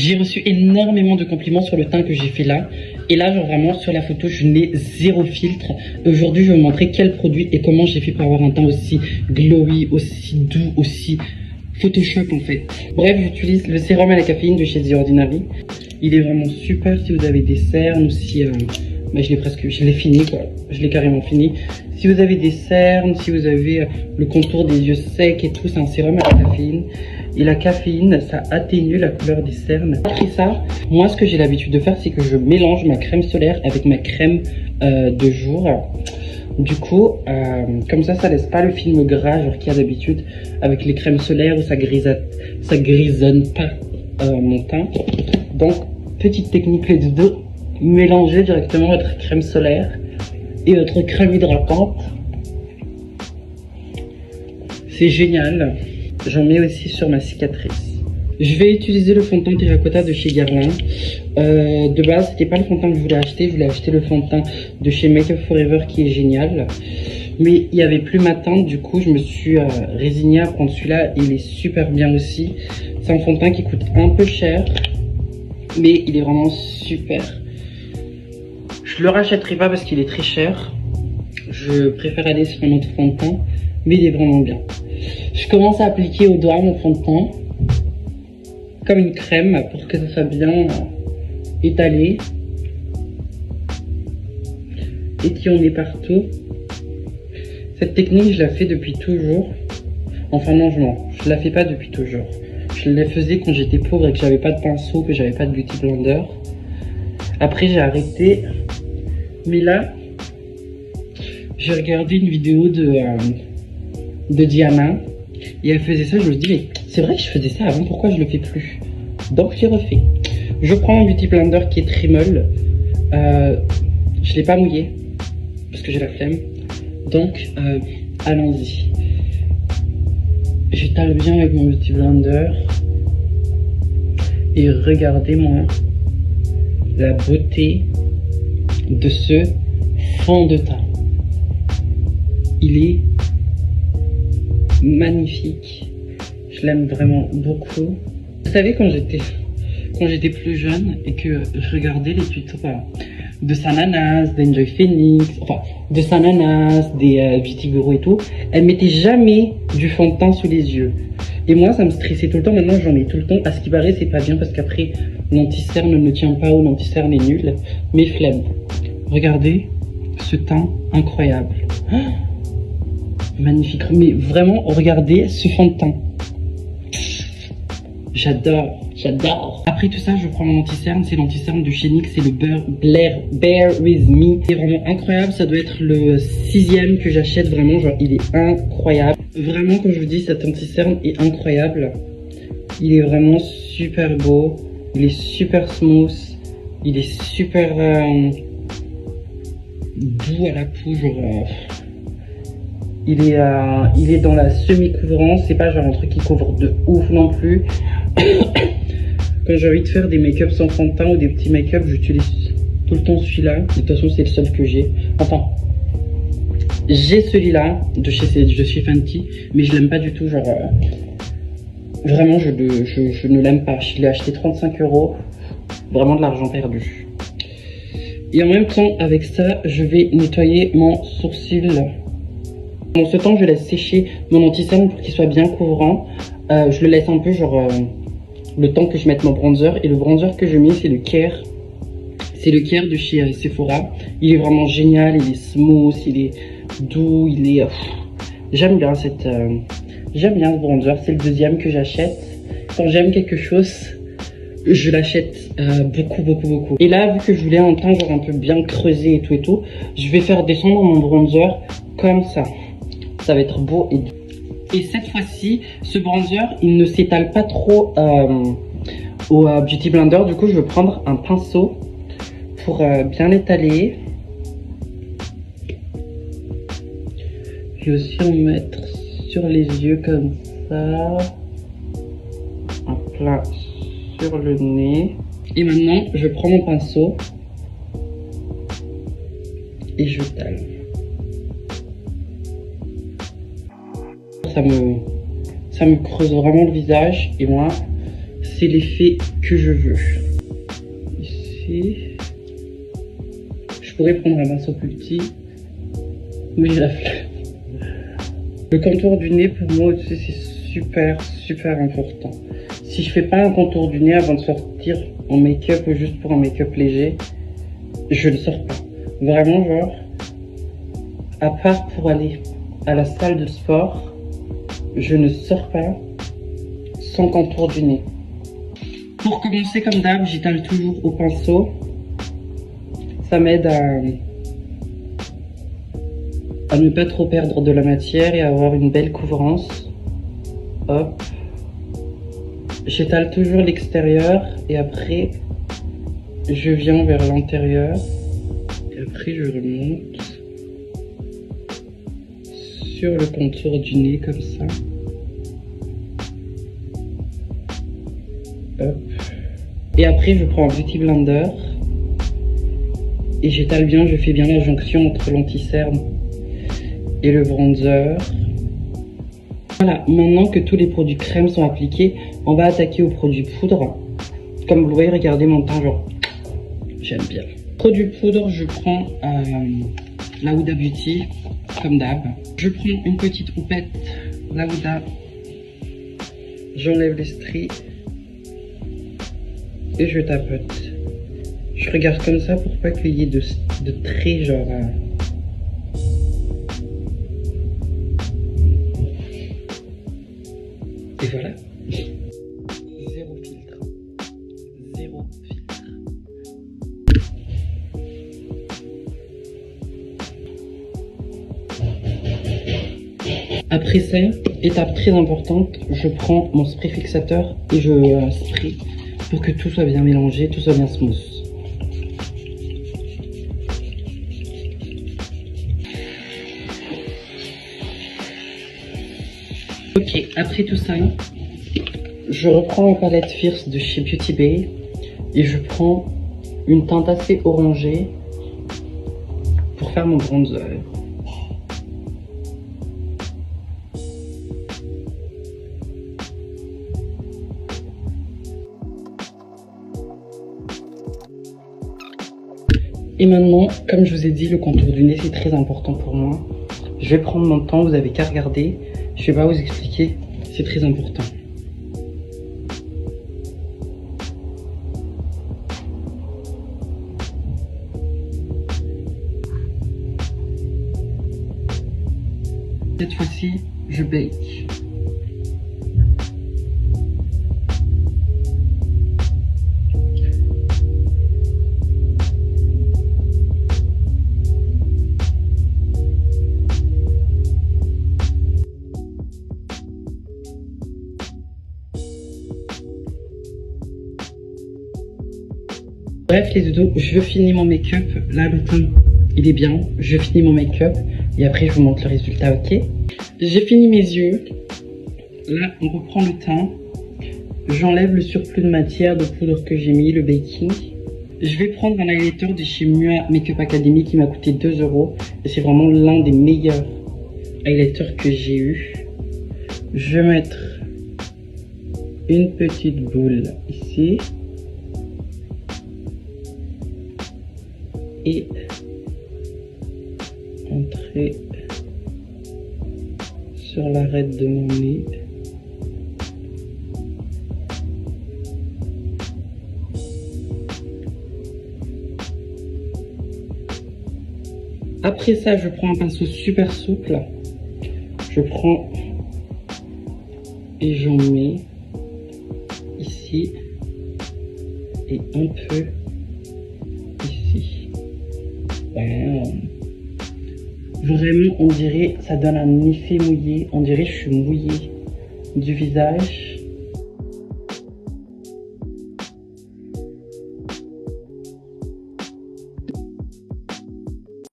J'ai reçu énormément de compliments sur le teint que j'ai fait là. Et là, genre vraiment, sur la photo, je n'ai zéro filtre. Aujourd'hui, je vais vous montrer quel produit et comment j'ai fait pour avoir un teint aussi glowy, aussi doux, aussi Photoshop en fait. Bref, j'utilise le sérum à la caféine de chez The Ordinary. Il est vraiment super si vous avez des cernes ou si... bah, je l'ai fini quoi. Je l'ai carrément fini. Si vous avez des cernes, si vous avez le contour des yeux secs et tout, c'est un sérum à la caféine. Et la caféine, ça atténue la couleur des cernes. Après ça, moi ce que j'ai l'habitude de faire, c'est que je mélange ma crème solaire avec ma crème de jour. Du coup, comme ça laisse pas le film gras genre qu'il y a d'habitude avec les crèmes solaires où ça grisonne pas mon teint. Donc, petite technique les deux, mélangez directement votre crème solaire et votre crème hydratante. C'est génial. J'en mets aussi sur ma cicatrice. Je vais utiliser le fond de teint Terracotta de chez Guerlain. De base, c'était pas le fond de teint que je voulais acheter. Je voulais acheter le fond de teint de chez Make Up For Ever qui est génial. Mais il n'y avait plus ma teinte. Du coup, je me suis résignée à prendre celui-là. Il est super bien aussi. C'est un fond de teint qui coûte un peu cher. Mais il est vraiment super. Je le rachèterai pas parce qu'il est très cher. Je préfère aller sur un autre fond de teint. Mais il est vraiment bien. Je commence à appliquer au doigt mon fond de teint. Comme une crème pour que ça soit bien étalé. Étiré partout. Cette technique, je la fais depuis toujours. Enfin non, je la fais pas depuis toujours. Je la faisais quand j'étais pauvre et que j'avais pas de pinceau, que j'avais pas de beauty blender. Après, j'ai arrêté. Mais là, j'ai regardé une vidéo de Diana. Et elle faisait ça, je me dis, mais c'est vrai que je faisais ça avant, pourquoi je le fais plus? Donc j'ai refait. Je prends mon beauty blender qui est très molle. Je l'ai pas mouillé parce que j'ai la flemme. Donc allons-y. J'étale bien avec mon beauty blender. Et regardez-moi la beauté de ce fond de teint. Il est magnifique. Je l'aime vraiment beaucoup. Vous savez, quand j'étais plus jeune et que je regardais les tutos de Sananas, d'Enjoy Phoenix, enfin de Sananas, des Beauty Guru et tout, elle mettait jamais du fond de teint sous les yeux. Et moi, ça me stressait tout le temps. Maintenant, j'en mets tout le temps. À ce qui paraît, c'est pas bien parce qu'après, l'anti-cerne ne tient pas ou l'anti-cerne est nul. Mais flemme. Regardez ce teint incroyable. Oh, magnifique. Mais vraiment, regardez ce fond de teint. J'adore, j'adore. Après tout ça, je prends mon anti-cerne. C'est l'anti-cerne de chez NYX. C'est le Bear With Me. C'est vraiment incroyable. Ça doit être le 6e que j'achète. Vraiment, genre, il est incroyable. Vraiment, comme je vous dis, cet anti-cerne est incroyable. Il est vraiment super beau. Il est super smooth. Il est super doux à la peau. Genre, il est dans la semi-couvrance. C'est pas genre un truc qui couvre de ouf non plus. Quand j'ai envie de faire des make-up sans fond de teint ou des petits make-up, j'utilise tout le temps celui-là. De toute façon, c'est le seul que j'ai. Enfin, j'ai celui-là de chez Fenty, mais je l'aime pas du tout. Genre, vraiment, je ne l'aime pas. Je l'ai acheté 35 €. Vraiment de l'argent perdu. Et en même temps, avec ça, je vais nettoyer mon sourcil. Dans ce temps, je laisse sécher mon anti-cerne pour qu'il soit bien couvrant. Je le laisse un peu, genre, le temps que je mette mon bronzer. Et le bronzer que je mets, c'est le Care. C'est le Care de chez Sephora. Il est vraiment génial, il est smooth, il est doux, il est... J'aime bien ce bronzer. C'est le 2e que j'achète. Quand j'aime quelque chose, je l'achète beaucoup. Et là, vu que je voulais un teint genre un peu bien creusé et tout, je vais faire descendre mon bronzer comme ça. Ça va être beau et doux. Et cette fois-ci, ce bronzer, il ne s'étale pas trop au Beauty Blender. Du coup, je vais prendre un pinceau pour bien l'étaler. Je vais aussi en mettre sur les yeux comme ça. Un plein sur le nez. Et maintenant, je prends mon pinceau et je tale. Ça me creuse vraiment le visage et moi c'est l'effet que je veux. Ici. Je pourrais prendre un pinceau plus petit, mais j'ai la flemme. Le contour du nez, pour moi, c'est super important. Si je fais pas un contour du nez avant de sortir en make-up ou juste pour un make-up léger, je ne sors pas. Vraiment, genre, à part pour aller à la salle de sport, je ne sors pas sans contour du nez. Pour commencer, comme d'hab, j'étale toujours au pinceau. Ça m'aide à ne pas trop perdre de la matière et à avoir une belle couvrance. Hop. J'étale toujours l'extérieur et après je viens vers l'intérieur et après je remonte sur le contour du nez comme ça. Hop. Et après je prends un petit blender et j'étale bien, je fais bien la jonction entre l'anti-cerne et le bronzer. Voilà, maintenant que tous les produits crème sont appliqués, on va attaquer aux produits poudre. Comme vous le voyez, regardez mon teint, genre, j'aime bien. Produit poudre, je prends la Huda Beauty, comme d'hab. Je prends une petite houppette, la Huda. J'enlève les stries et je tapote. Je regarde comme ça pour pas qu'il y ait de traits, genre... Et voilà. Zéro filtre. Zéro filtre. Après ça, étape très importante, je prends mon spray fixateur et je spray pour que tout soit bien mélangé, tout soit bien smooth. Ok, après tout ça, je reprends ma palette Fierce de chez Beauty Bay et je prends une teinte assez orangée pour faire mon bronzer. Et maintenant, comme je vous ai dit, le contour du nez c'est très important pour moi. Je vais prendre mon temps, vous avez qu'à regarder. Je vais pas vous expliquer, c'est très important. Cette fois-ci, je bake. Bref les doudous, je finis mon make-up. Là le teint il est bien. Je finis mon make-up et après je vous montre le résultat, ok? J'ai fini mes yeux. Là on reprend le teint. J'enlève le surplus de matière de poudre que j'ai mis, le baking. Je vais prendre un highlighter de chez Mua Makeup Academy qui m'a coûté 2 €. Et c'est vraiment l'un des meilleurs highlighters que j'ai eu. Je vais mettre une petite boule ici. Et entrer sur l'arête de mon nez. Après ça, je prends un pinceau super souple. Je prends et j'en mets ici et un peu ici. Vraiment, on dirait, ça donne un effet mouillé. On dirait que je suis mouillée du visage.